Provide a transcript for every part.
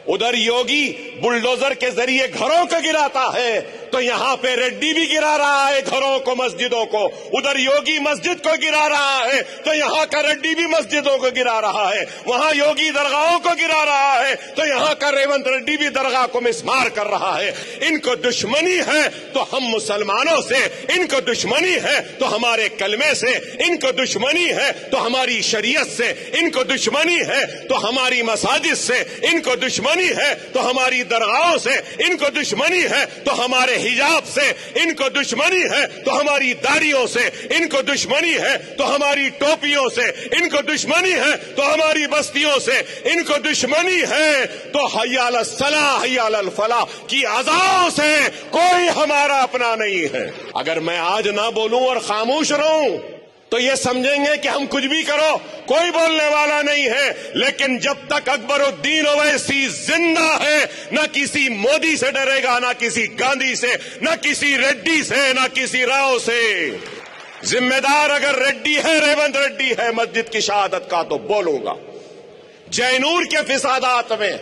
ادھر یوگی بلڈوزر کے ذریعے گھروں کو گراتا ہے تو یہاں پہ ریڈی بھی گرا رہا ہے گھروں کو، مسجدوں کو۔ ادھر یوگی مسجد کو گرا رہا ہے تو یہاں کا ریڈی بھی مسجدوں کو گرا رہا ہے۔ وہاں یوگی درگاہوں کو گرا رہا ہے تو یہاں کا ریونت ریڈی بھی درگاہ کو مسمار کر رہا ہے۔ ان کو دشمنی ہے تو ہم مسلمانوں سے، ان کو دشمنی ہے تو ہمارے کلمے سے، ان کو دشمنی ہے تو ہماری شریعت سے، ان کو دشمنی ہے تو ہماری مساجد سے، ان کو دشمنی ہے تو ہماری درگاہوں سے، ان کو دشمنی ہے تو ہمارے حجاب سے، ان کو دشمنی ہے تو ہماری داڑھیوں سے، ان کو دشمنی ہے تو ہماری ٹوپیوں سے، ان کو دشمنی ہے تو ہماری بستیوں سے، ان کو دشمنی ہے تو حی علی الصلاح حی علی الفلاح کی اذانوں سے کوئی ہمارا اپنا نہیں ہے۔ اگر میں آج نہ بولوں اور خاموش رہوں تو یہ سمجھیں گے کہ ہم کچھ بھی کرو کوئی بولنے والا نہیں ہے، لیکن جب تک اکبر الدین اویسی زندہ ہے نہ کسی مودی سے ڈرے گا، نہ کسی گاندھی سے، نہ کسی ریڈی سے، نہ کسی راؤ سے۔ ذمہ دار اگر ریڈی ہے، ریونت ریڈی ہے مسجد کی شہادت کا، تو بولوں گا۔ جینور کے فسادات میں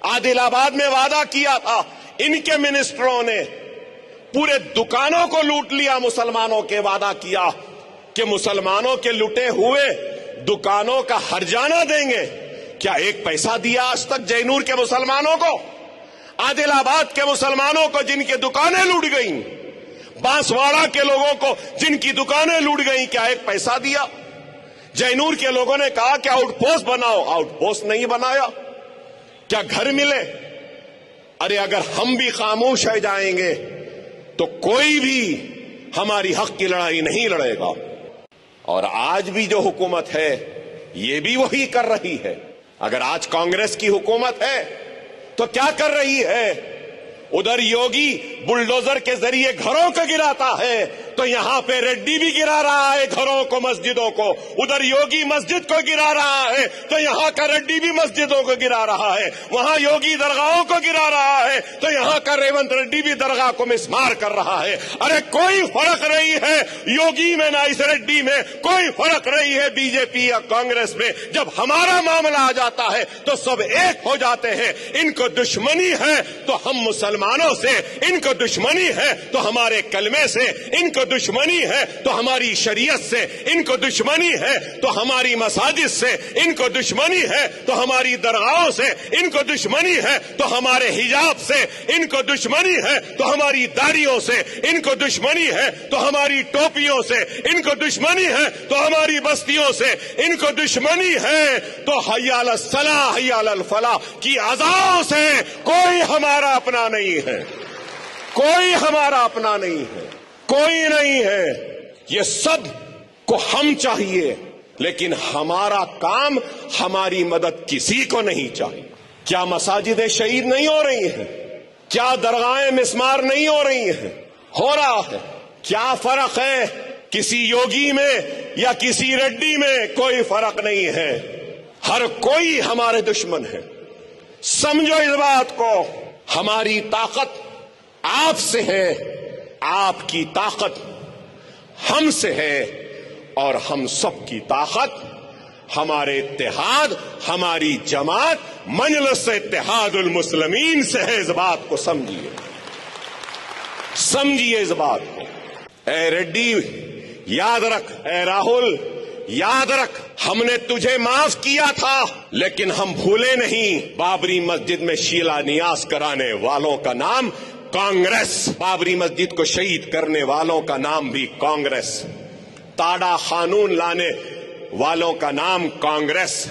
عادل آباد میں وعدہ کیا تھا، ان کے منسٹروں نے پورے دکانوں کو لوٹ لیا، مسلمانوں کے وعدہ کیا کہ مسلمانوں کے لٹے ہوئے دکانوں کا ہرجانہ دیں گے۔ کیا ایک پیسہ دیا آج تک جینور کے مسلمانوں کو؟ عادل آباد کے مسلمانوں کو جن کی دکانیں لوٹ گئیں، بانسواڑہ کے لوگوں کو جن کی دکانیں لوٹ گئیں، کیا ایک پیسہ دیا؟ جینور کے لوگوں نے کہا کہ آؤٹ پوسٹ بناؤ، آؤٹ پوسٹ نہیں بنایا۔ کیا گھر ملے؟ ارے اگر ہم بھی خاموش رہ جائیں گے تو کوئی بھی ہماری حق کی لڑائی نہیں لڑے گا۔ اور آج بھی جو حکومت ہے یہ بھی وہی کر رہی ہے۔ اگر آج کانگریس کی حکومت ہے تو کیا کر رہی ہے؟ ادھر یوگی بلڈوزر کے ذریعے گھروں کو گراتا ہے تو یہاں پہ ریڈی بھی گرا رہا ہے گھروں کو، مسجدوں کو۔ ادھر یوگی مسجد کو گرا رہا ہے تو یہاں کا ریڈی بھی مسجدوں کو گرا رہا ہے۔ وہاں یوگی درگاہوں کو گرا رہا ہے تو یہاں کا ریونت ریڈی بھی درگاہ کو مسمار کر رہا ہے۔ ارے کوئی فرق نہیں ہے یوگی میں، نہ اس ریڈی میں، کوئی فرق نہیں ہے بی جے پی یا کانگریس میں۔ جب ہمارا معاملہ آ جاتا ہے تو سب ایک ہو جاتے ہیں۔ ان کو دشمنی ہے تو ہم مسلمانوں سے، ان کو دشمنی ہے تو ہمارے کلمے سے، ان کو دشمنی ہے تو ہماری شریعت سے، ان کو دشمنی ہے تو ہماری مساجد سے، ان کو دشمنی ہے تو ہماری درگاہوں سے، ان کو دشمنی ہے تو ہمارے حجاب سے، ان کو دشمنی ہے تو ہماری داڑھیوں سے، ان کو دشمنی ہے تو ہماری ٹوپیوں سے، ان کو دشمنی ہے تو ہماری بستیوں سے، ان کو دشمنی ہے تو حی علی الصلاح حی علی الفلاح کی اذانوں سے کوئی ہمارا اپنا نہیں ہے، کوئی ہمارا اپنا نہیں ہے، کوئی نہیں ہے۔ یہ سب کو ہم چاہیے، لیکن ہمارا کام، ہماری مدد کسی کو نہیں چاہیے۔ کیا مساجدیں شہید نہیں ہو رہی ہیں؟ کیا درگاہیں مسمار نہیں ہو رہی ہیں؟ ہو رہا ہے۔ کیا فرق ہے کسی یوگی میں یا کسی ریڈی میں؟ کوئی فرق نہیں ہے، ہر کوئی ہمارے دشمن ہے۔ سمجھو اس بات کو، ہماری طاقت آپ سے ہے، آپ کی طاقت ہم سے ہے، اور ہم سب کی طاقت، ہمارے اتحاد، ہماری جماعت مجلس اتحاد المسلمین سے ہے۔ اس بات کو سمجھیے، سمجھیے اس بات کو۔ اے ریڈی یاد رکھ، اے راہل یاد رکھ، ہم نے تجھے معاف کیا تھا لیکن ہم بھولے نہیں۔ بابری مسجد میں شیلا نیاز کرانے والوں کا نام کانگریس، بابری مسجد کو شہید کرنے والوں کا نام بھی کانگریس، تاڈا قانون لانے والوں کا نام کانگریس،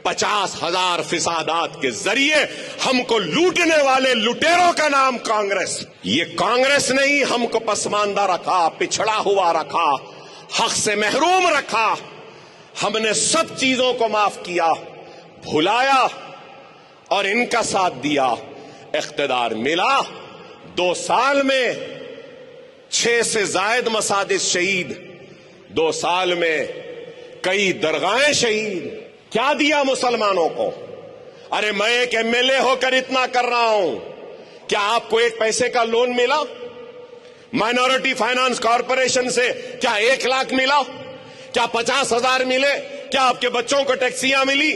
50,000 فسادات کے ذریعے ہم کو لوٹنے والے لٹیروں کا نام کانگریس۔ یہ کانگریس نہیں ہم کو پسماندہ رکھا، پچھڑا ہوا رکھا، حق سے محروم رکھا۔ ہم نے سب چیزوں کو معاف کیا، بھلایا اور ان کا ساتھ دیا۔ اقتدار ملا، 2 سال میں 6 سے زائد مساجد شہید، 2 سال میں کئی درگاہیں شہید۔ کیا دیا مسلمانوں کو؟ ارے میں ایک MLA ہو کر اتنا کر رہا ہوں، کیا آپ کو ایک پیسے کا لون ملا؟ مائنورٹی فائنانس کارپوریشن سے کیا 1 لاکھ ملا؟ کیا 50,000 ملے؟ کیا آپ کے بچوں کو ٹیکسیاں ملی؟